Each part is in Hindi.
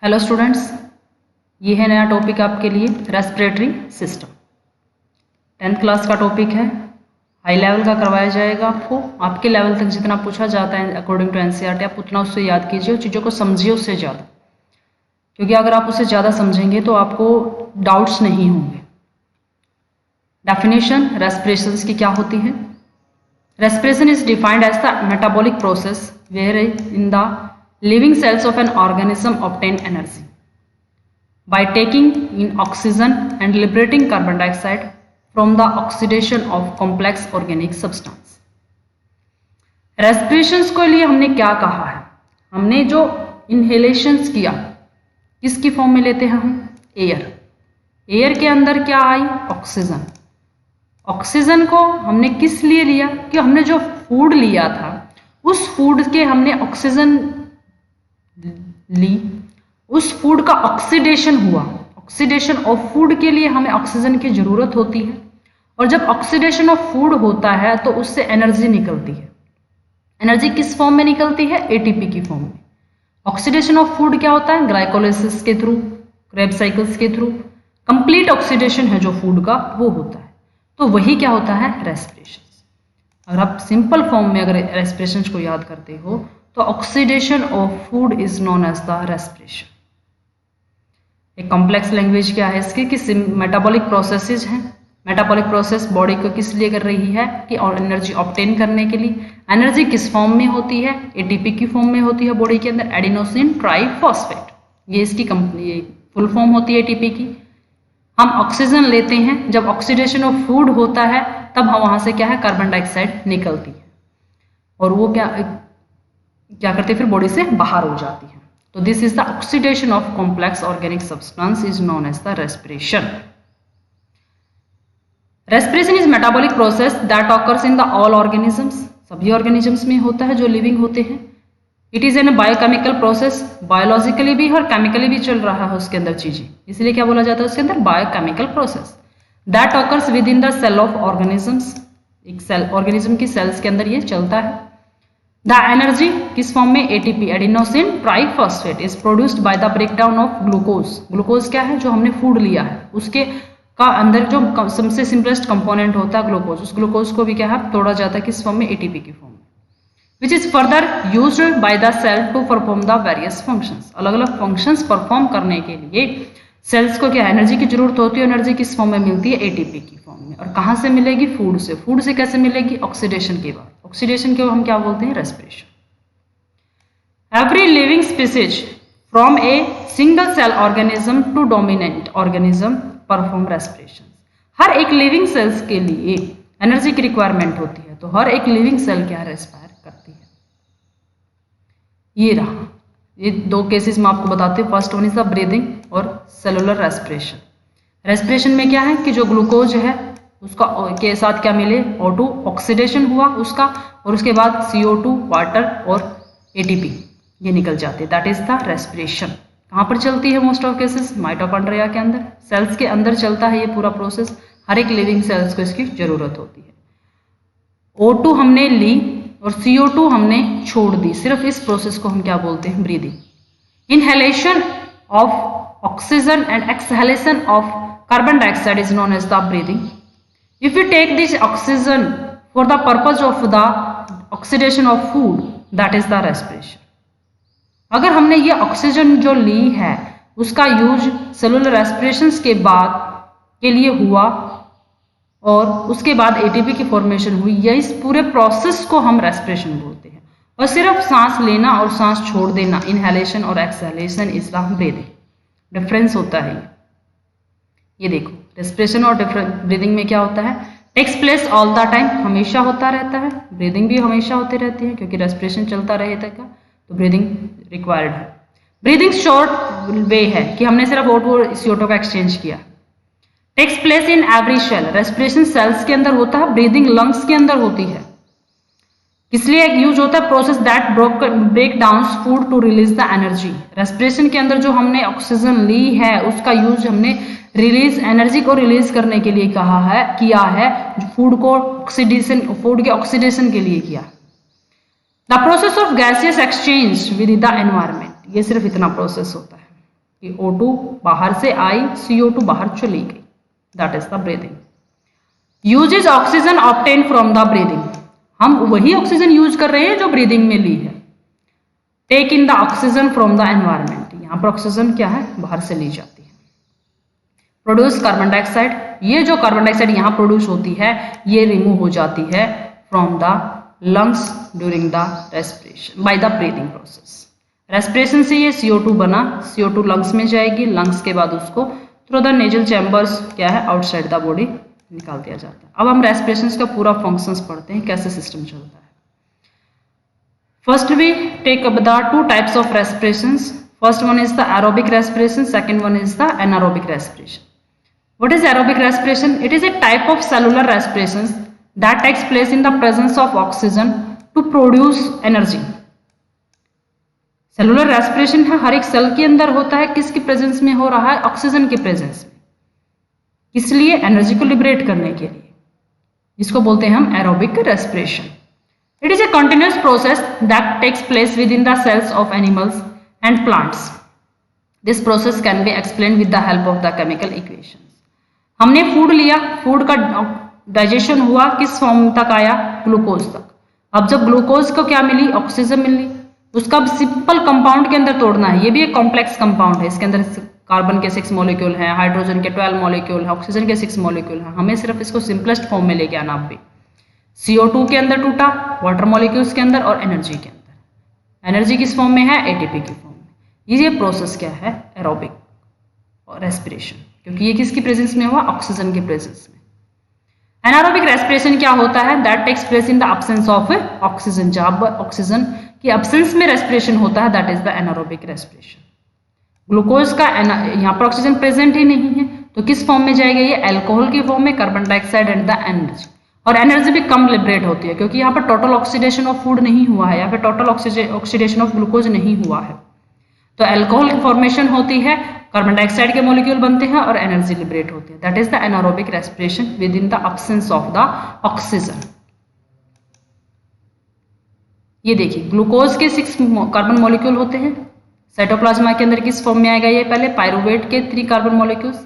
हेलो स्टूडेंट्स, ये है नया टॉपिक आपके लिए रेस्पिरेटरी सिस्टम। 10th क्लास का टॉपिक है, हाई लेवल का करवाया जाएगा आपको। आपके लेवल तक जितना पूछा जाता है अकॉर्डिंग टू एनसीईआरटी आप उतना उससे याद कीजिए और चीज़ों को समझिए उससे ज़्यादा, क्योंकि अगर आप उससे ज़्यादा समझेंगे तो आपको डाउट्स नहीं होंगे। डेफिनेशन रेस्पिरेशंस की क्या होती है? Respiration is defined as the metabolic process where in the living cells of an organism obtain energy by taking in oxygen and liberating carbon dioxide from the oxidation of complex organic substance। रेस्पिरेशंस के लिए हमने क्या कहा है? हमने जो इनहेलेशंस किया किसकी फॉर्म में लेते हैं हम? एयर के अंदर क्या आई? ऑक्सीजन। ऑक्सीजन को हमने किस लिए लिया? कि हमने जो फूड लिया था उस फूड के हमने ऑक्सीजन ली, उस फूड का ऑक्सीडेशन हुआ। ऑक्सीडेशन ऑफ फूड के लिए हमें ऑक्सीजन की जरूरत होती है, और जब ऑक्सीडेशन ऑफ फूड होता है तो उससे एनर्जी निकलती है। एनर्जी किस फॉर्म में निकलती है? एटीपी की फॉर्म में। ऑक्सीडेशन ऑफ फूड क्या होता है? ग्लाइकोलाइसिस के थ्रू, क्रेब्स साइकिल्स के थ्रू कंप्लीट ऑक्सीडेशन है जो फूड का वो होता है। तो वही क्या होता है? रेस्पिरेशन। अगर आप सिंपल फॉर्म में अगर रेस्पिरेशन को याद करते हो तो oxidation of food is known as the respiration. एक कॉम्प्लेक्स लैंग्वेज क्या है इसकी? कि मेटाबॉलिक प्रोसेसेस हैं। मेटाबॉलिक प्रोसेस बॉडी को किस लिए कर रही है? कि और एनर्जी ऑब्टेन करने के लिए। एनर्जी किस फॉर्म में होती है? एटीपी की फॉर्म में होती है बॉडी के अंदर, एडिनोसिन ट्राइफॉस्फेट, ये इसकी कंपनी फुल फॉर्म होती है एटीपी की। हम ऑक्सीजन लेते हैं, जब ऑक्सीडेशन ऑफ फूड होता है तब हम वहां से क्या है? कार्बन डाइऑक्साइड निकलती है, और वो क्या करते हैं? फिर बॉडी से बाहर हो जाती है। तो this is the oxidation of complex organic substance is known as the respiration. Respiration is metabolic process that occurs in the all organisms, सभी ऑर्गेनिजम्स में होता है जो लिविंग होते हैं। It is an biochemical process, biologically भी और केमिकली भी चल रहा है उसके अंदर चीजें, इसलिए क्या बोला जाता है उसके अंदर? Biochemical process that occurs within the cell of organisms. एक सेल, ऑर्गेनिज्म की सेल्स के अंदर ये चलता है। द एनर्जी किस फॉर्म में? ATP, adenosine triphosphate, is produced by the breakdown of glucose. Glucose क्या है? जो हमने फूड लिया है उसके का अंदर जो सबसे सिंपलेस्ट कंपोनेंट होता है ग्लूकोज, उस ग्लूकोज को भी क्या है? तोड़ा जाता है किस फॉर्म में? एटीपी की फॉर्म में, which is further used by the cell to perform the various functions. अलग अलग फंक्शंस परफॉर्म करने के लिए सेल्स को क्या एनर्जी की जरूरत होती है? एनर्जी किस फॉर्म में मिलती है? एटीपी की फॉर्म में। और कहाँ से मिलेगी? फूड से। फूड से कैसे मिलेगी? ऑक्सीडेशन के बाद। ऑक्सीडेशन को हम क्या बोलते हैं? Respiration. Every living species from a single cell organism to dominant organism perform respiration. हर एक लिविंग सेल्स के लिए एनर्जी की रिक्वायरमेंट होती है, तो हर एक लिविंग सेल क्या रेस्पायर करती है। ये रहा, ये दो केसेस मैं आपको बताती हूँ। First one is the breathing और सेलुलर रेस्पिरेशन। रेस्पिरेशन में क्या है कि जो ग्लूकोज है उसका के साथ क्या मिले? O2, ऑक्सीडेशन हुआ उसका, और उसके बाद CO2 वाटर और ATP ये निकल जाते हैं। That is the respiration. कहाँ पर चलती है मोस्ट ऑफ केसेस? माइटोकॉन्ड्रिया के अंदर, सेल्स के अंदर चलता है ये पूरा प्रोसेस। हर एक लिविंग सेल्स को इसकी जरूरत होती है। O2 हमने ली और CO2 हमने छोड़ दी, सिर्फ इस प्रोसेस को हम क्या बोलते हैं? Breathing. Inhalation of oxygen and exhalation of carbon dioxide is known as the breathing. If we take this oxygen for the purpose of the oxidation of food, that is the respiration. अगर हमने ये ऑक्सीजन जो ली है उसका यूज सेलुलर रेस्पिरेशंस के बाद के लिए हुआ और उसके बाद एटीपी की फॉर्मेशन हुई, या इस पूरे प्रोसेस को हम रेस्पिरेशन बोलते हैं। और सिर्फ सांस लेना और सांस छोड़ देना, इनहेलेशन और exhalation, is the breathing. Difference होता है ये देखो, रेस्पिरेशन और ब्रीदिंग में क्या होता है? Takes place all the time, हमेशा होता रहता है। ब्रीदिंग भी हमेशा होती रहती है, क्योंकि रेस्पिरेशन चलता रहेगा तो ब्रीदिंग रिक्वायर्ड है। ब्रीदिंग शॉर्ट वे है कि हमने सिर्फ O2 और CO2 का एक्सचेंज किया। Takes place in every cell, respiration cells के अंदर होता है, ब्रीदिंग लंग्स के अंदर होती है। इसलिए एक यूज होता है process that break down food to release the energy. Respiration के अंदर जो हमने ऑक्सीजन ली है उसका यूज हमने रिलीज, एनर्जी को रिलीज करने के लिए किया है, फूड को ऑक्सीडेशन, फूड के ऑक्सीडेशन के लिए किया। The process of gaseous exchange with the environment, ये सिर्फ इतना प्रोसेस होता है। कि O2 बाहर से आई, CO2 बाहर चली गई, that is the breathing. Uses oxygen obtain from the breathing, हम वही ऑक्सीजन यूज कर रहे हैं जो ब्रीदिंग में ली है। Take in the oxygen from the environment, यहाँ पर ऑक्सीजन क्या है, बाहर से ली जाती है। प्रोड्यूस कार्बन डाइऑक्साइड, ये जो कार्बन डाइऑक्साइड यहाँ प्रोड्यूस होती है ये रिमूव हो जाती है from the lungs during the respiration by the breathing process. Respiration से ये CO2 बना, CO2 लंग्स में जाएगी, लंग्स के बाद उसको थ्रू द नेजल चैम्बर्स क्या है, आउटसाइड द बॉडी निकाल दिया जाता है। अब हम रेस्पिरेशन का पूरा फंक्शंस पढ़ते हैं, कैसे सिस्टम चलता है। First we take up the two types of respirations. First one is the aerobic respiration, second one is the anaerobic respiration. What is aerobic respiration? It is a type of cellular respiration that takes place in the presence of oxygen to produce energy. Cellular respiration है, हर एक सेल के अंदर होता है, किसकी प्रेजेंस में हो रहा है, ऑक्सीजन की प्रेजेंस में, किस लिए, एनर्जी को लिबरेट करने के लिए, इसको बोलते हैं हम aerobic respiration. It is a continuous process that takes place within the cells of animals and plants. This process can be explain with the help of the chemical equation. हमने फूड लिया, फूड का डाइजेशन हुआ, किस फॉर्म तक आया, ग्लूकोज तक। अब जब ग्लूकोज को क्या मिली, ऑक्सीजन मिली, उसका सिंपल कंपाउंड के अंदर तोड़ना है। ये भी एक कॉम्प्लेक्स कंपाउंड है, इसके अंदर कार्बन के 6 मॉलिक्यूल हैं, हाइड्रोजन के 12 मॉलिक्यूल हैं, ऑक्सीजन के 6 मॉलिक्यूल हैं। हमें सिर्फ इसको सिंपलेस्ट फॉर्म में लेके आना। भी CO2 के अंदर टूटा, वाटर मॉलिक्यूल्स के अंदर और एनर्जी के अंदर। एनर्जी किस फॉर्म में है, ATP की फॉर्म में। ये प्रोसेस क्या है, एरोबिक और रेस्पिरेशन, क्योंकि ये किसकी प्रेजेंस में हुआ, ऑक्सीजन की प्रेजेंस में। एनारोबिक रेस्पिरेशन क्या होता है, that takes place in the absence of oxygen. जब ऑक्सीजन की एब्सेंस में रेस्पिरेशन होता है, that is the anaerobic respiration. Glucose का यहाँ पर ऑक्सीजन प्रेजेंट ही नहीं है, तो किस फॉर्म में जाएगा, ये अल्कोहल की फॉर्म में, carbon dioxide and the energy. और एनर्जी भी कम लिबरेट होती है, क्योंकि यहाँ पर टोटल ऑक्सीडेशन ऑफ फूड नहीं हुआ है, या फिर टोटल ऑक्सीडेशन ऑफ ग्लूकोज नहीं हुआ है। तो अल्कोहल की फॉर्मेशन होती है, कार्बन डाइऑक्साइड के मॉलिक्यूल बनते हैं और एनर्जी लिबरेट होती है। That is the anaerobic respiration with in the absence of the oxygen. ये देखिए, ग्लूकोज के 6 कार्बन मॉलिक्यूल होते हैं। साइटोप्लाज्मा के अंदर किस फॉर्म में आएगा, ये पहले पायरुवेट के 3 कार्बन मॉलिक्यूल्स।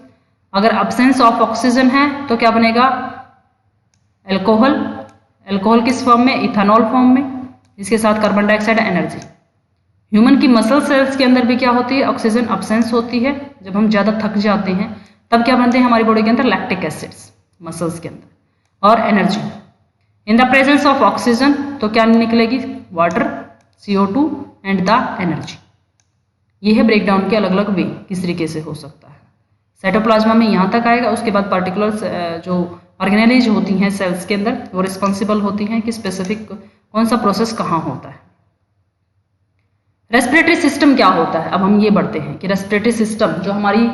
अगर एब्सेंस ऑफ ऑक्सीजन है तो क्या बनेगा, अल्कोहल। अल्कोहल किस फॉर्म में, इथेनॉल फॉर्म में, इसके साथ कार्बन डाइऑक्साइड, एनर्जी। ह्यूमन की मसल सेल्स के अंदर भी क्या होती है, ऑक्सीजन अब्सेंस होती है। जब हम ज़्यादा थक जाते हैं तब क्या बनते हैं हमारी बॉडी के अंदर, लैक्टिक एसिड्स मसल्स के अंदर, और energy. In the presence of oxygen तो क्या निकलेगी, water, CO2 and the energy. ये है ब्रेकडाउन के अलग अलग वे, किस तरीके से हो सकता है। साइटोप्लाज्मा में यहाँ तक आएगा, उसके बाद पर्टिकुलर जो ऑर्गेनेलीज होती हैं सेल्स के अंदर, वो रिस्पॉन्सिबल होती हैं कि स्पेसिफिक कौन सा प्रोसेस कहाँ होता है। रेस्पिरेटरी सिस्टम क्या होता है, अब हम ये बढ़ते हैं कि रेस्पिरेटरी सिस्टम जो हमारी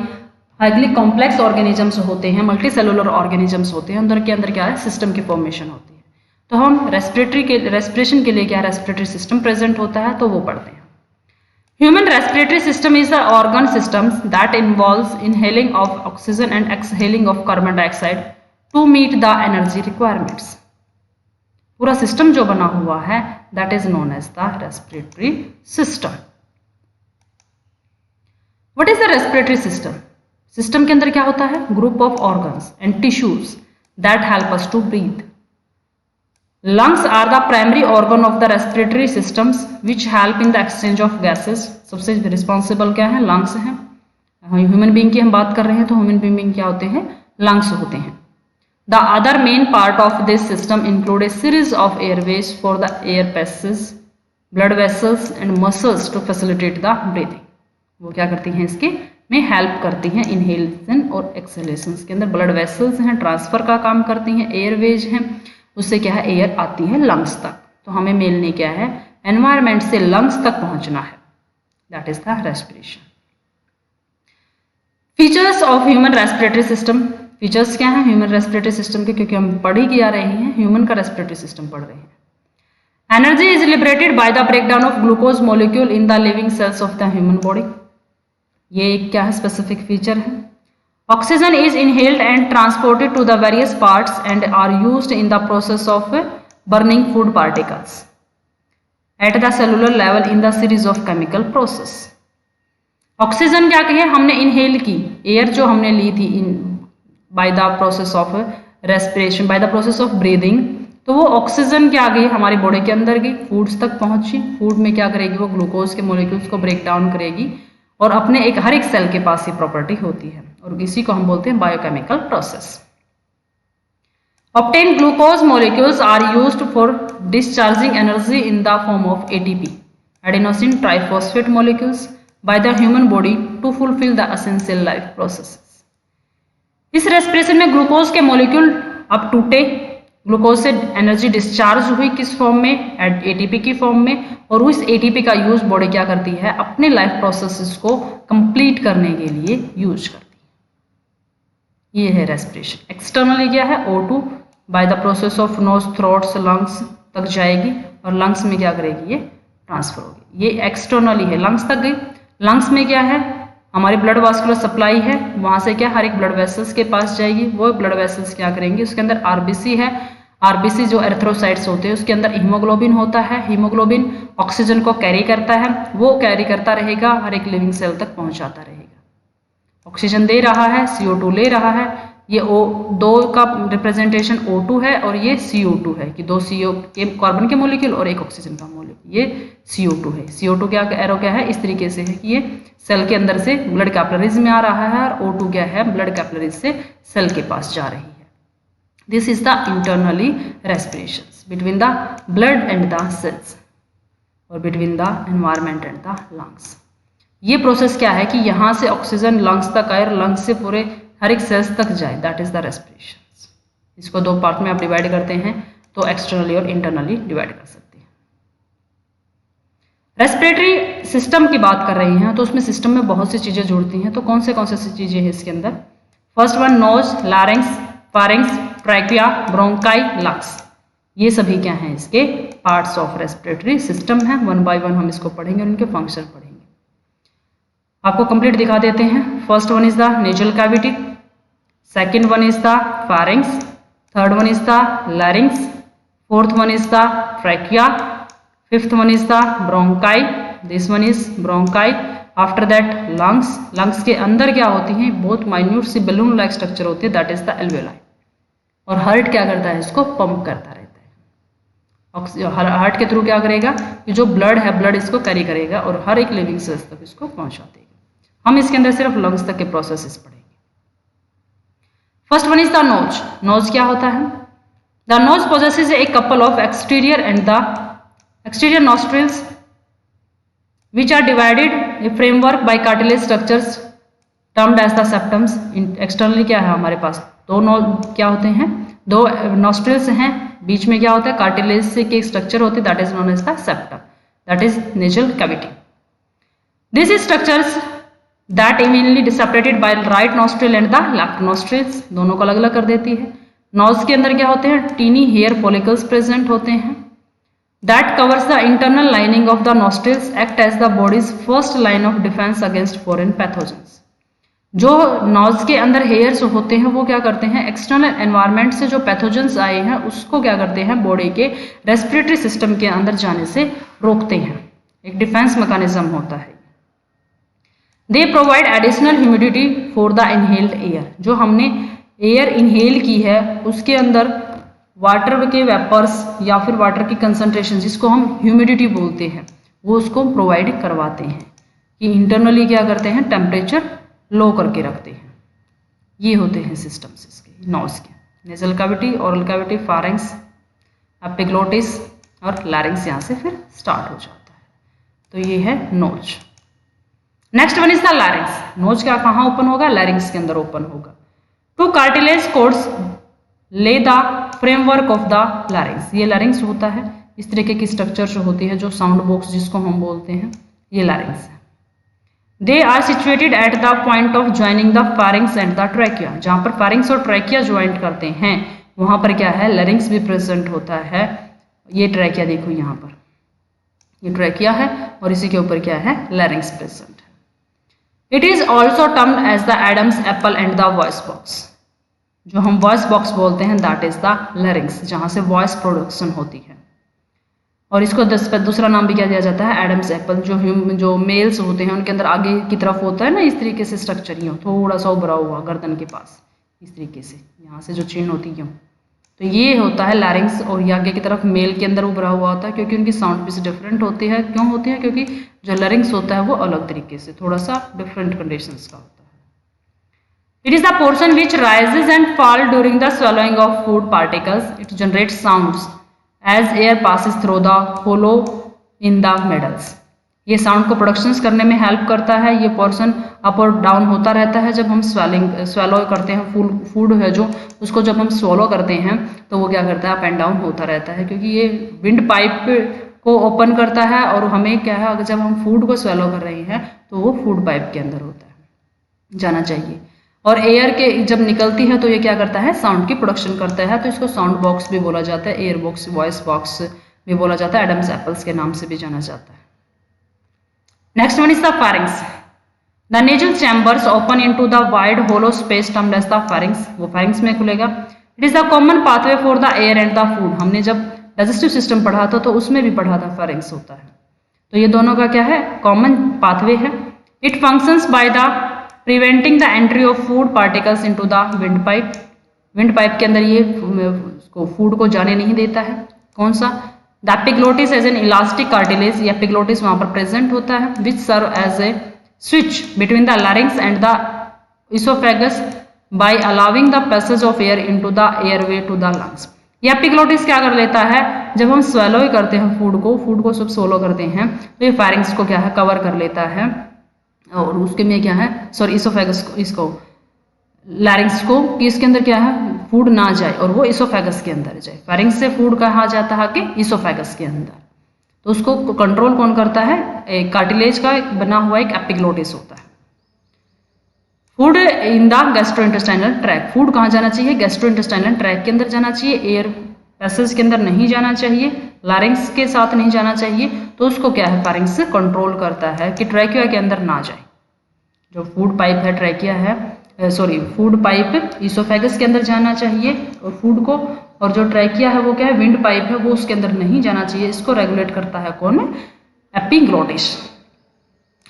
हाईली कॉम्प्लेक्स ऑर्गेनिजम्स होते हैं, मल्टी सेलुलर ऑर्गेनिजम्स होते हैं, उनके अंदर क्या है, सिस्टम की फॉर्मेशन होती है। तो हम रेस्पिरेशन के लिए क्या रेस्पिरेटरी सिस्टम प्रेजेंट होता है, तो वो पढ़ते हैं। Human respiratory system is the organ system that involves inhaling of oxygen and exhaling of carbon dioxide to meet the energy requirements. पूरा सिस्टम जो बना हुआ है, that is known as the respiratory system. What is the respiratory system? System के अंदर क्या होता है, group of organs and tissues that help us to breathe. Lungs are the primary organ of the respiratory systems which help in the exchange of gases. सबसे रिस्पॉन्सिबल क्या है, लंग्स हैं। ह्यूमन बीइंग की हम बात कर रहे हैं, तो ह्यूमन बीइंग क्या होते हैं, लंग्स होते हैं। The other main part of this system include a series of airways for the air passes, blood vessels and muscles to facilitate the breathing. वो क्या करती हैं, इसके में हेल्प करती हैं इनहेलेशन और एक्सहेलेशन के अंदर। ब्लड वेसल्स हैं, ट्रांसफर का काम करती हैं, एयरवेज हैं, उससे क्या है, एयर आती है लंग्स तक। तो हमें मेनली क्या है, एनवायरमेंट से लंग्स तक पहुंचना है, that is the respiration. Features of human respiratory system. Features क्या हैं ह्यूमन रेस्पिरेटरी सिस्टम के, क्योंकि हम पढ़ ही किया रहे हैं, ह्यूमन का रेस्पिरेटरी सिस्टम पढ़ रहे हैं। Energy is liberated by the breakdown of glucose molecule in the living cells of the human body. ये एक क्या है, स्पेसिफिक फीचर है। Oxygen is inhaled and transported to the various parts and are used in the process of burning food particles at the cellular level in the series of chemical process. Oxygen क्या कही, हमने इनहेल की एयर जो हमने ली थी in by the process of respiration, by the process of breathing, तो वो ऑक्सीजन क्या गई हमारी बॉडी के अंदर गई, फूड्स तक पहुंची, फूड में क्या करेगी वो ग्लूकोज के मॉलिक्यूल्स को ब्रेक डाउन करेगी और अपने हर एक सेल के पास ये प्रॉपर्टी होती है और इसी को हम बोलते हैं biochemical process. Obtained glucose molecules are used for discharging energy in the form of ATP, adenosine triphosphate molecules, by the human body to fulfill the essential life processes. इस रेस्पिरेशन में ग्लूकोज के मॉलिक्यूल अब टूटे, ग्लूकोज से एनर्जी डिस्चार्ज हुई किस फॉर्म में, एटीपी की फॉर्म में, और उस एटीपी का यूज बॉडी क्या करती है अपने लाइफ प्रोसेसेस को कंप्लीट करने के लिए यूज करती है। ये है रेस्पिरेशन। एक्सटर्नली क्या है, O2 by the process of nose, throats, lungs तक जाएगी और लंग्स में क्या करेगी ये ट्रांसफर होगी। ये एक्सटर्नली है, लंग्स तक गई। लंग्स में क्या है हमारी ब्लड वास्कुलर सप्लाई है, वहां से क्या हर एक ब्लड वेसल्स के पास जाएगी, वो ब्लड वेसल्स क्या करेंगे, उसके अंदर आरबीसी है, आरबीसी जो एरिथ्रोसाइट्स होते हैं उसके अंदर हीमोग्लोबिन होता है, हीमोग्लोबिन ऑक्सीजन को कैरी करता है, वो कैरी करता रहेगा हर एक लिविंग सेल तक पहुंचाता रहेगा। ऑक्सीजन दे रहा है, CO2 ले रहा है, ये दो का रिप्रेजेंटेशन O2 है और ये CO2 है कि दो CO के कार्बन के मॉलिक्यूल और एक ऑक्सीजन का मॉलिक्यूल, ये CO2 है। CO2 क्या एरो क्या है इस तरीके से है कि ये सेल के अंदर से ब्लड कैपिलरीज में आ रहा है और O2 क्या है ब्लड कैपिलरीज से सेल के पास जा रही है। This is the internally respiration between the blood and the cells और between the environment and the lungs. ये प्रोसेस क्या है कि यहाँ से ऑक्सीजन लंग्स तक आए और लंग्स से पूरे हर एक सेल्स तक जाए, दैट इज द रेस्पिरेशन। इसको दो पार्ट में आप डिवाइड करते हैं तो एक्सटर्नली और इंटरनली डिवाइड कर सकते हैं। रेस्पिरेटरी सिस्टम की बात कर रही हैं तो उसमें सिस्टम में बहुत सी चीजें जुड़ती हैं, तो कौन से चीजें हैं इसके अंदर। First one nose, larynx, pharynx, trachea, bronchi, lungs, ये सभी क्या हैं इसके पार्ट्स ऑफ रेस्पिरेटरी सिस्टम है। वन बाय वन हम इसको पढ़ेंगे और उनके फंक्शन पढ़ेंगे। आपको कंप्लीट दिखा देते हैं। First one is the nasal cavity, second one is the pharynx, third one is the larynx, fourth one is the trachea, fifth one is the bronchi, this one is bronchi. After that lungs, lungs के अंदर क्या होती हैं बहुत माइन्यूट सी बलून लाइक स्ट्रक्चर होती है, दैट इज द एल्वेलाई। और हार्ट क्या करता है इसको पंप करता रहता है। हार्ट के थ्रू क्या करेगा कि जो ब्लड है ब्लड इसको कैरी करेगा और हर एक लिविंग सेल्स तक इसको पहुंचा देगा। हम इसके अंदर सिर्फ लंग्स तक के प्रोसेसेस पढ़ेंगे। First one is the nose. Nose क्या होता है, the nose possesses a couple of exterior and the exterior nostrils which are divided a framework by cartilage structures termed as the septums। Externally क्या है हमारे पास दो क्या होते हैं, दो नॉस्ट्रिल्स हैं, बीच में क्या होता है कार्टिलेज से के स्ट्रक्चर होते हैं, that is known as the septum, that is nasal cavity. This is structures that immediately separated by right nostril and the left nostrils, दोनों को अलग अलग कर देती है। नोज के अंदर क्या होते हैं टीनी हेयर फॉलिकल्स प्रेजेंट होते हैं, that covers the internal lining of the nostrils, act as the body's first line of defense against foreign pathogens। जो नोज के अंदर हेयर्स होते हैं वो क्या करते हैं एक्सटर्नल एनवायरनमेंट से जो पैथोजेंस आए हैं उसको क्या करते हैं बॉडी के रेस्पिरेटरी सिस्टम के अंदर जाने से रोकते हैं, एक डिफेंस मैकेनिज्म होता है। They provide additional humidity for the inhaled air, जो हमने एयर इनहेल की है उसके अंदर वाटर के वेपर्स या फिर वाटर की कंसंट्रेशन जिसको हम ह्यूमिडिटी बोलते हैं वो उसको प्रोवाइड करवाते हैं कि इंटरनली क्या करते हैं टेम्परेचर लो करके रखते हैं। ये होते हैं सिस्टम्स इसके नोज के, nasal cavity, oral cavity, pharynx, epiglottis और लैरिंक्स यहाँ से फिर स्टार्ट हो जाता है। तो ये है nose. Next one is the larynx. Nose क्या कहाँ ओपन होगा, लैरिंक्स के अंदर ओपन होगा। Two cartilage cords lay the framework of the larynx, ये लैरिंक्स होता है, इस तरीके की स्ट्रक्चर जो होती है जो साउंड बॉक्स जिसको हम बोलते हैं ये लैरिंक्स है। They are situated at the point of joining the pharynx and the trachea, जहाँ पर फारिंक्स और ट्रैकिया ज्वाइंट करते हैं वहाँ पर क्या है लैरिंक्स भी प्रेजेंट होता है। ये ट्रैकिया देखो यहाँ पर, ये ट्रैकिया है और इसी के ऊपर क्या है लैरिंक्स प्रेजेंट है। It is also termed as the Adam's apple and the voice box, जो हम वॉइस बॉक्स बोलते हैं दैट इज द लैरिंक्स, जहां से वॉइस प्रोडक्शन होती है। और इसको दूसरा नाम भी क्या दिया जाता है, एडम्स एप्पल। जो मेल्स होते हैं उनके अंदर आगे की तरफ होता है ना इस तरीके से स्ट्रक्चर, यूँ थोड़ा सा उभरा हुआ गर्दन के पास, इस तरीके से यहाँ से जो चीन होती है यूँ, तो ये होता है लैरिंग्स। और ये आगे की तरफ मेल के अंदर उभरा हुआ होता है, क्योंकि उनकी साउंड भी डिफरेंट होती है। क्यों होती है? क्योंकि जो लैरिंग्स होता है वो अलग तरीके से थोड़ा सा डिफरेंट कंडीशंस का होता है। It is the portion which rises and fall during the swallowing of food particles. It generates sounds as air passes through the hollow in the middles. ये साउंड को प्रोडक्शंस करने में हेल्प करता है। ये पोर्शन अप और डाउन होता रहता है जब हम स्वेलो करते हैं। फूड है जो, उसको जब हम स्वॉलो करते हैं तो वो क्या करता है, अप एंड डाउन होता रहता है, क्योंकि ये विंड पाइप को ओपन करता है। और हमें क्या है, अगर जब हम फूड को स्वेलो कर रहे हैं तो वो फूड पाइप के अंदर होता है, जाना चाहिए। और एयर के जब निकलती है तो ये क्या करता है, साउंड की प्रोडक्शन करता है। तो इसको साउंड बॉक्स भी बोला जाता है, एयर बॉक्स, वॉइस बॉक्स भी बोला जाता है, एडम्स एप्पल्स के नाम से भी जाना जाता है। Next one is the pharynx. The nasal chambers open into the wide hollow space termed as the pharynx. वो pharynx में खुलेगा। It is the common pathway for the air and the food. हमने जब digestive system पढ़ा था तो उसमें भी पढ़ा था pharynx होता है। तो ये दोनों का क्या है, common pathway है। It functions by the preventing the entry of food particles into the windpipe. windpipe के अंदर ये फूड को जाने नहीं देता है। कौन सा? The epiglottis as an elastic cartilage, ये epiglottis वहाँ पर प्रेजेंट होता है, which serve as a switch between the larynx and the esophagus by allowing the passage of air into the airway to the lungs. ये epiglottis क्या कर लेता है, जब हम swallow करते हैं फूड को सब swallow करते हैं तो ये pharynx को क्या है, कवर कर लेता है। और उसके में क्या है, सॉरी esophagus को, इसको लैरिंग्स को, कि इसके अंदर क्या है, फूड ना जाए और वो इसोफेगस के अंदर जाए। फेरिंग्स से फूड कहा जाता है कि इसोफेगस के अंदर। तो उसको कंट्रोल कौन करता है, एक कार्टिलेज का बना हुआ एक एपिग्लोटिस होता है। Food in the gastrointestinal tract, food कहाँ जाना चाहिए, गैस्ट्रोइंटेस्टाइनल ट्रैक के अंदर जाना चाहिए, एयर पैसेज के अंदर नहीं जाना चाहिए, लैरिंग्स के साथ नहीं जाना चाहिए। तो उसको क्या है, फेरिंग्स कंट्रोल करता है कि ट्रैकिया के अंदर ना जाए। जो फूड पाइप है, ट्रैकिया है, फूड पाइप इसोफेगस के अंदर जाना चाहिए और फूड को, और जो ट्रैकिया है वो क्या है, विंड पाइप है, वो उसके अंदर नहीं जाना चाहिए। इसको रेगुलेट करता है कौन, epiglottis.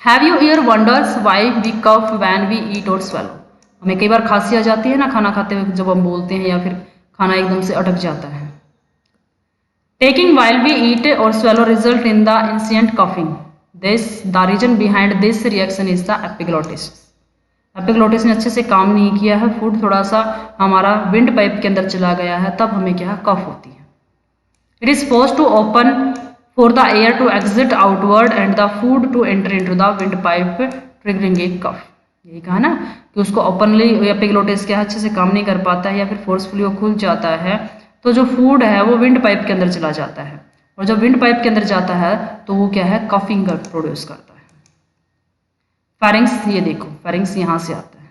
Have you ever wonders why we cough when we eat or swallow. हमें कई बार खांसी आ जाती है ना खाना खाते हुए, जब हम बोलते हैं या फिर खाना एकदम से अटक जाता है। Taking while we eat or swallow result in the incident coughing, this the reason behind this reaction is the epiglottis. Epiglottis ने अच्छे से काम नहीं किया है, फूड थोड़ा सा हमारा विंड पाइप के अंदर चला गया है, तब हमें क्या कफ होती है। It is force to open for the air to exit outward and the food to enter into the wind pipe triggering ए कफ। यही कहा ना कि उसको ओपनली एपिग्लोटिस क्या अच्छे से काम नहीं कर पाता है या फिर फोर्सफुली वो खुल जाता है, तो जो फूड है वो विंड पाइप के अंदर चला जाता है। और जब विंड पाइप के अंदर जाता है तो वो क्या है, कफिंग प्रोड्यूस करता है। फेरिंग्स, ये देखो फेरिंग्स यहाँ से आता है,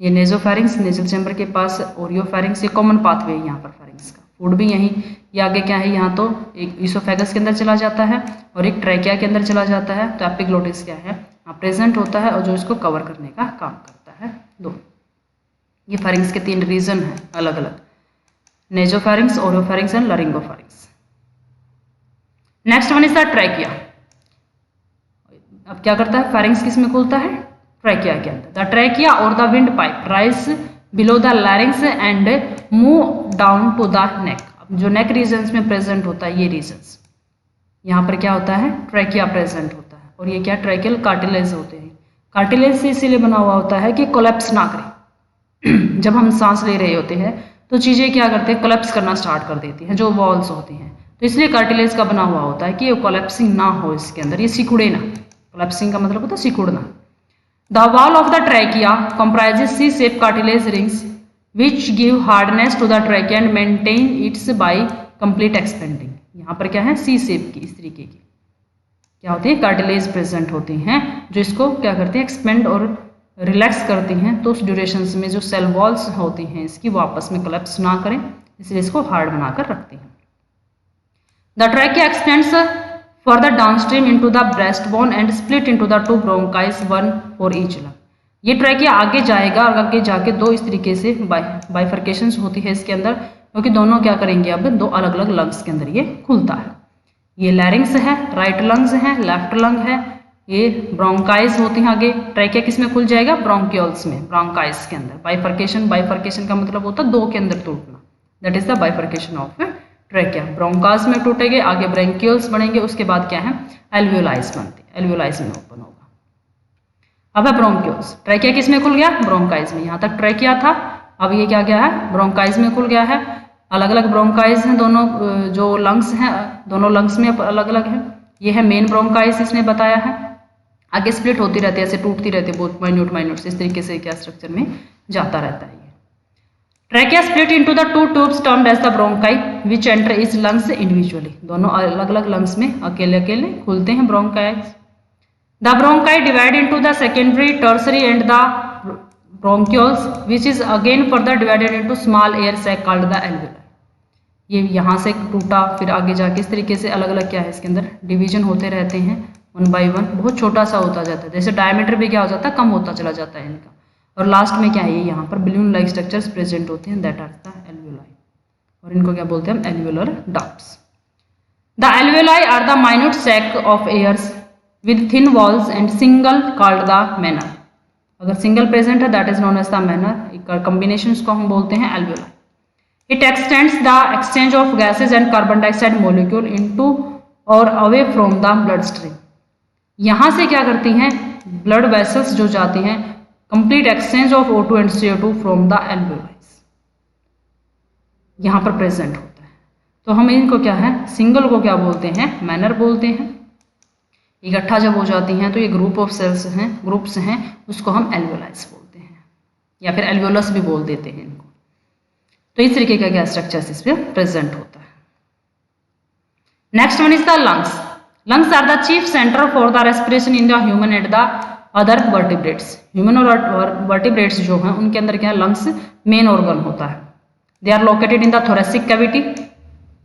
ये नेजोफेरिंग्स नेजल चैम्बर के पास, ओरियोफेरिंग्स, ये कॉमन पाथवे है यहाँ पर फेरिंग्स का। फूड भी यहीं, ये आगे क्या है, यहाँ तो एक इसोफेगस के अंदर चला जाता है और एक ट्रैकिया के अंदर चला जाता है। तो एपिग्लोटिस क्या है, यहाँ प्रेजेंट होता है और जो इसको कवर करने का काम करता है। दो ये फेरिंग्स के तीन रीजन है अलग अलग, nasopharynx, oropharynx and laryngopharynx. Next one is the trachea. अब क्या करता है, फेरिंग्स किस में खुलता है, ट्रैकिया के अंदर। The trachea or the windpipe rise below the larynx and move down to the neck. अब जो नेक रीजन्स में प्रेजेंट होता है, ये रीजन्स यहाँ पर क्या होता है, ट्रैकिया प्रेजेंट होता है। और ये क्या, ट्रैकियल कार्टिलेज होते हैं। कार्टिलेज से इसीलिए बना हुआ होता है कि कोलैप्स ना करे। जब हम सांस ले रहे होते हैं तो चीज़ें क्या करते हैं, कोलैप्स करना स्टार्ट कर देती हैं, जो वॉल्स होती हैं। तो इसलिए कार्टिलेज का बना हुआ होता है कि ये कोलैप्सिंग ना हो, इसके अंदर ये सिकुड़े ना। कोलैप्सिंग का मतलब होता है सिकुड़ना। The wall of the trachea comprises C shape cartilage rings which give hardness to the trachea and maintain its by complete expanding. यहाँ पर क्या है, सी शेप की, इस तरीके की क्या होती है, कार्टिलेज प्रेजेंट होती हैं, जो इसको क्या करते हैं, एक्सपेंड और रिलैक्स करती हैं। तो उस ड्यूरेशन में जो सेल वॉल्स होती हैं इसकी वो आपस में कोलैप्स ना करें, इसलिए इसको हार्ड बनाकर रखती हैं। The trachea expends further downstream into the breastbone and split into the two bronchi, one for each lung। ये ट्रैकिया आगे जाएगा और आगे जाके दो इस तरीके से बाइफर्केशंस होती है इसके अंदर, क्योंकि दोनों क्या करेंगे, अब दो अलग अलग लंग्स के अंदर ये खुलता है। ये लैरिंग्स है, राइट लंग्स है, लेफ्ट लंग है, ये ब्रोंकाइज होती हैं आगे। ट्रैकिया किस में खुल जाएगा? ब्रोंकियोल्स में, ब्रोंकाइज के अंदर। बाइफर्केशन, बाइफर्केशन का मतलब होता है दो के अंदर टूटना, that is the bifurcation of trachea. Bronchus में टूटेंगे, आगे ब्रेंकियोल्स बनेंगे, उसके बाद क्या है? एल्वियोलाइज बनते हैं, एल्वियोलाइज में ओपन होगा। अब है ब्रोंकियोल्स। ट्रैकिया किस में खुल गया? ब्रोंकाइज में। यहाँ तक ट्रैकिया था, अब ये क्या गया है? ब्रोंकाइज में खुल गया है। अलग अलग ब्रोंकाइज हैं दोनों, जो लंग्स हैं दोनों लंग्स में अलग अलग है। ये है मेन ब्रोंकाइज, इसने बताया है। आगे स्प्लिट होती रहती है, ऐसे टूटती रहती है बहुत माइन्यूट माइन्यूट, इस तरीके से क्या स्ट्रक्चर में जाता रहता है। Trachea split into the two tubes termed as the bronchi which enter is lungs individually. दोनों अलग अलग लंग्स में अकेले अकेले खुलते हैं bronchi. The bronchi divide into the secondary, tertiary and the bronchioles which is again further divided into small air sac called the alveoli. ये यहाँ से टूटा, फिर आगे जाके इस तरीके से अलग अलग क्या है इसके अंदर डिवीजन होते रहते हैं, वन बाई वन, बहुत छोटा सा होता जाता है। जैसे डायमीटर भी क्या हो जाता है? कम होता चला जाता है इनका। और लास्ट में क्या है? यहाँ पर बलून लाइक स्ट्रक्चर्स प्रेजेंट होते हैं, दैट आर द एल्वियोलाई, और इनको क्या बोलते हैं हम? Alveolar ducts. The alveoli are the minute sac of airs with thin walls and single called the manner. अगर सिंगल प्रेजेंट है that is known as the manner, combination को हम बोलते हैं alveoli. It extends the exchange of gases and carbon dioxide molecule into और away from the blood stream. यहाँ से क्या करती हैं? ब्लड वेसल्स जो जाती हैं, complete exchange of O2 and CO2 from the एल्वियोलाइज यहाँ पर प्रेजेंट होता है। तो हम इनको क्या है? सिंगल को क्या बोलते हैं? मैनर बोलते हैं। इकट्ठा जब हो जाती हैं तो ये ग्रुप ऑफ सेल्स हैं, ग्रुप्स हैं, उसको हम एल्वियोलाइज बोलते हैं, या फिर एल्वियोलस भी बोल देते हैं इनको। तो इस तरीके का क्या स्ट्रक्चर्स इसमें प्रेजेंट होता है। Next one is the lungs. Lungs are the chief centre for the respiration in the human and the other vertebrates. Human और वर्टिब्रेट्स जो हैं उनके अंदर क्या है? लंग्स मेन ऑर्गन होता है। They are located in the thoracic cavity,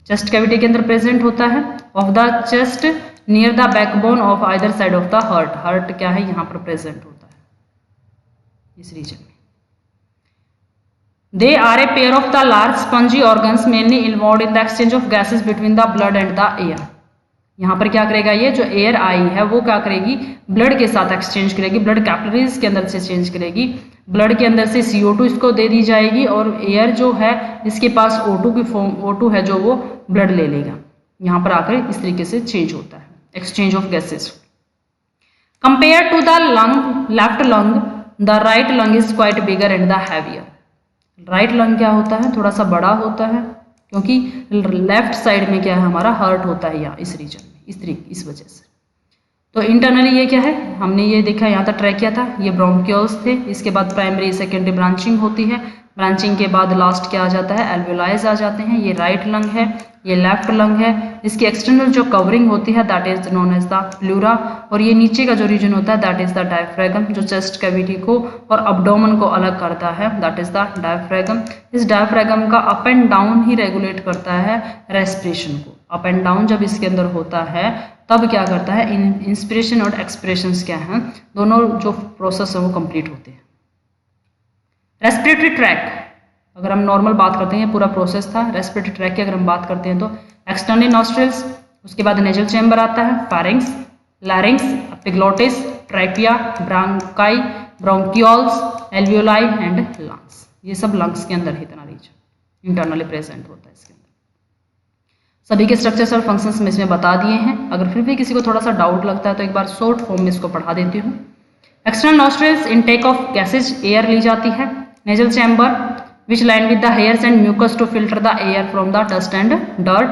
chest cavity के अंदर प्रेजेंट होता है, of the chest near the backbone of either side of the heart. Heart क्या है? यहाँ पर प्रेजेंट होता है इस रीजन में। They are a pair of the large spongy organs mainly involved in the exchange of gases between the blood and the air. यहाँ पर क्या करेगा? ये जो एयर आई है वो क्या करेगी? ब्लड के साथ एक्सचेंज करेगी, ब्लड कैपिलरीज के अंदर से चेंज करेगी। ब्लड के अंदर से CO2 इसको दे दी जाएगी, और एयर जो है इसके पास O2 की फॉर्म, O2 है जो वो ब्लड ले लेगा। यहाँ पर आकर इस तरीके से चेंज होता है, exchange of gases. Compare to the lung, left lung, the right lung is quite bigger and the heavier. Right lung क्या होता है? थोड़ा सा बड़ा होता है, क्योंकि लेफ्ट साइड में क्या है? हमारा हार्ट होता है यहाँ इस रीजन में, इस तरीके, इस वजह से। तो इंटरनली ये क्या है? हमने ये देखा, यहाँ तक ट्रैकिया था, ये ब्रोंकियोल्स थे, इसके बाद प्राइमरी सेकेंडरी ब्रांचिंग होती है, ब्रांचिंग के बाद लास्ट क्या आ जाता है? एल्वियोलाइज आ जाते हैं। ये राइट लंग है, ये लेफ्ट लंग है। इसकी एक्सटर्नल जो कवरिंग होती है that is known as the pleura, और ये नीचे का जो रीजन होता है दैट इज द डायफ्रैगम, जो चेस्ट कैविटी को और अब्डोमेन को अलग करता है, दैट इज द डायफ्रैगम। इस डायफ्रैगम का अप एंड डाउन ही रेगुलेट करता है रेस्पिरेशन को। अप एंड डाउन जब इसके अंदर होता है तब क्या करता है? इंस्पिरेशन और एक्सपिरेशन क्या है? दोनों जो प्रोसेस है वो कंप्लीट होते हैं। रेस्पिरेटरी ट्रैक, अगर हम नॉर्मल बात करते हैं, पूरा प्रोसेस था। रेस्पिरेटरी ट्रैक की अगर हम बात करते हैं तो एक्सटर्नल नॉस्ट्रिल्स, उसके बाद नेजल चैम्बर आता है, pharynx, larynx, epiglottis, trachea, bronchi, bronchioles, alveoli and lungs. ये सब लंग्स के अंदर ही इतना रीजन इंटरनली प्रेजेंट होता है। इसके अंदर सभी के स्ट्रक्चर्स और फंक्शंस में इसमें बता दिए हैं। अगर फिर भी किसी को थोड़ा सा डाउट लगता है तो एक बार शॉर्ट फॉर्म में इसको पढ़ा देती हूँ। External nostrils, intake of gases, air ली जाती है। Nasal chamber which line with the hairs and mucus to filter the air from the dust and dirt.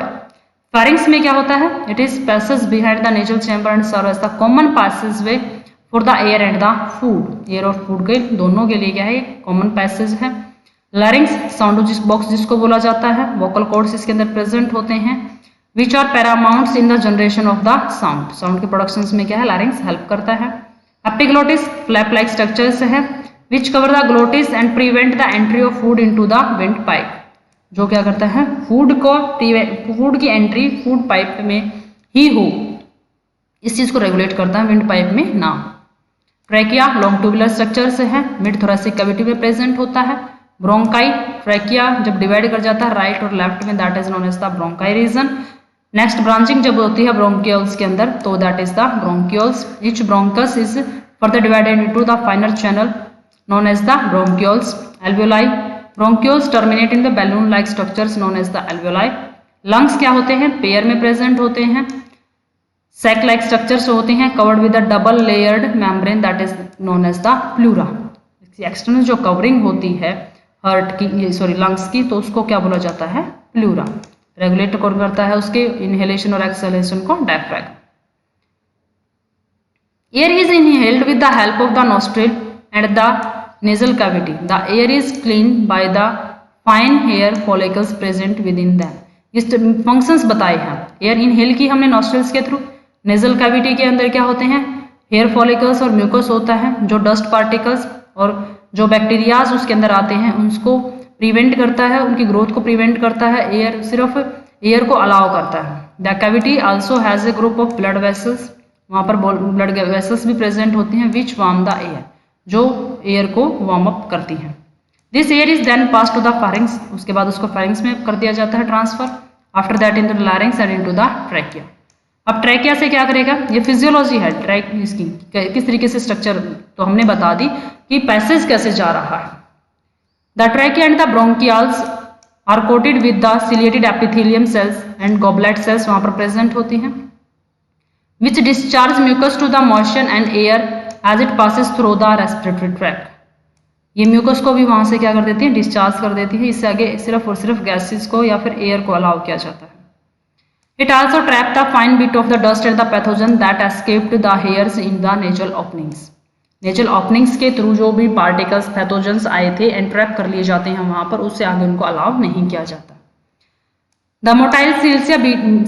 Pharynx में क्या होता है? It is passes behind the nasal chamber and serve as the common passageway for the air and the food. Air और food के दोनों के लिए क्या है? common passage है। Larynx, sound box जिसको बोला जाता है, vocal cords इसके अंदर present होते हैं, which are paramounts in the generation of the sound. Sound के productions में क्या है? Larynx help करता है। Epiglottis, flap-like structures है, which cover the glottis and prevent the entry of food into the windpipe. जो क्या करता है? फूड की एंट्री फूड पाइप में ही हो, इस चीज को रेगुलेट करता है, विंड पाइप में ना। ट्रैकिया लॉन्ग ट्यूबुलर स्ट्रक्चर से है, मिड थोरेसिक कैविटी में प्रेजेंट होता है। ब्रोंकाई, ट्रैकिया जब डिवाइड कर जाता है राइट और लेफ्ट में, that is known as the bronchi region. Next branching जब होती है ब्रोंकियल्स के अंदर, तो that is the bronchioles. Each bronchus is further divided into the final channel known as the bronchioles. Alveoli. Bronchioles terminate in the balloon-like structures known as the alveoli. Lungs क्या होते हैं? पेयर में प्रेजेंट होते हैं. सैक लाइक स्ट्रक्चर्स होते हैं covered with a double layered membrane that is known as the pleura. External जो कवरिंग होती है हार्ट की, सॉरी लंग्स की, तो उसको क्या बोला जाता है? प्लूरा. रेगुलेट कौन करता है उसके इनहेलेशन और एक्सहेलेशन को? Diaphragm. Air is inhaled with the help of the nostril and the nasal cavity. The air is cleaned by the fine hair follicles present within them. इस फंक्शंस बताए हैं. एयर इनहेल की हमने नॉस्ट्रल्स के थ्रू. नेजल कैविटी के अंदर क्या होते हैं? हेयर फॉलिकल्स और म्यूकस होता है, जो डस्ट पार्टिकल्स और जो बैक्टीरियाज उसके अंदर आते हैं उनको प्रिवेंट करता है, उनकी ग्रोथ को प्रिवेंट करता है. एयर सिर्फ एयर को अलाउ करता है. The cavity also has a group of blood vessels. वहाँ पर ब्लड वेसल्स भी प्रेजेंट होती हैं विच वार्म द एयर, जो एयर को वार्म अप करती हैं. This air is then pass to the pharynx. उसके बाद उसको फारिंग्स में कर दिया जाता है transfer. After that in the larynx and into the trachea. अब ट्रैकिया से क्या करेगा? ये फिजियोलॉजी है ट्रैक इसकी, किस तरीके से स्ट्रक्चर तो हमने बता दी कि पैसेज कैसे जा रहा है. The trachea and the bronchials are coated with the ciliated epithelium cells and goblet cells वहां पर प्रेजेंट होती हैं, which discharge mucus to the moisture and air as it passes through the respiratory tract. ये म्यूकस को भी वहां से क्या कर देती है? डिस्चार्ज कर देती है. इससे आगे सिर्फ और सिर्फ गैसेस को या फिर एयर को अलाउ किया जाता है. It also trap the fine bit of the dust and the pathogen that escaped the hairs in the nasal openings. Nasal openings के थ्रू जो भी पार्टिकल्स पैथोजेंस आए थे एंट्रैप कर लिए जाते हैं वहां पर, उससे आगे उनको अलाउ नहीं किया जाता. The motile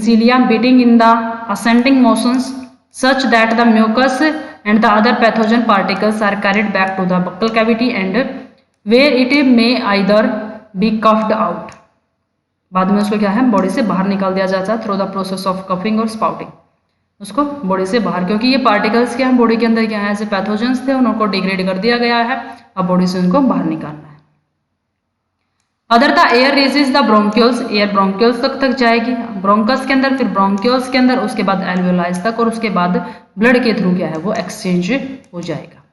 cilia beating in the ascending motions such that the mucus and the other pathogen particles are carried back to the buccal cavity and where it may either be coughed out. बाद में उसको क्या है? बॉडी से बाहर निकाल दिया जाता है through the process of coughing और स्पाउटिंग. उसको बॉडी से बाहर, क्योंकि ये पार्टिकल्स क्या है बॉडी के अंदर क्या है? ऐसे पैथोजेंस थे, उनको डिग्रेड कर दिया गया है, अब बॉडी से उनको बाहर निकालना है. Other the air reaches the bronchioles. Air bronchioles तक जाएगी, ब्रोंकस के अंदर, फिर ब्रोंकियल्स के अंदर, उसके बाद एल्वेओलाइज तक, और उसके बाद ब्लड के थ्रू क्या है वो एक्सचेंज हो जाएगा.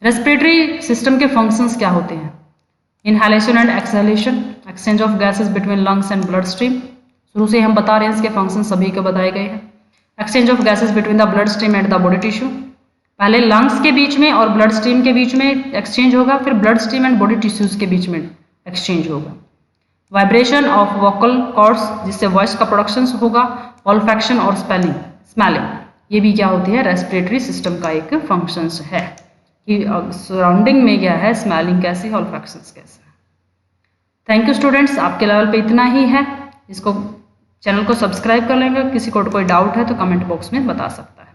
रेस्पिरेटरी सिस्टम के फंक्शंस क्या होते हैं? Inhalation and exhalation, exchange of gases between lungs and blood stream. शुरू से हम बता रहे हैं इसके फंक्शन सभी को बताए गए हैं. Exchange of gases between the blood stream and the body tissue. पहले लंग्स के बीच में और ब्लड स्ट्रीम के बीच में एक्सचेंज होगा, फिर blood stream and body tissues के बीच में एक्सचेंज होगा. वाइब्रेशन ऑफ वोकल कॉर्ड्स, जिससे वॉइस का प्रोडक्शन होगा. ऑल्फैक्शन और स्मेलिंग, ये भी क्या होती है? रेस्पिरेटरी सिस्टम का एक फंक्शंस है कि सराउंडिंग में क्या है, स्मेलिंग कैसे, ऑल्फैक्शंस कैसे. थैंक यू स्टूडेंट्स, आपके लेवल पे इतना ही है. इसको चैनल को सब्सक्राइब कर लेंगे. किसी को कोई डाउट है तो कमेंट बॉक्स में बता सकता है.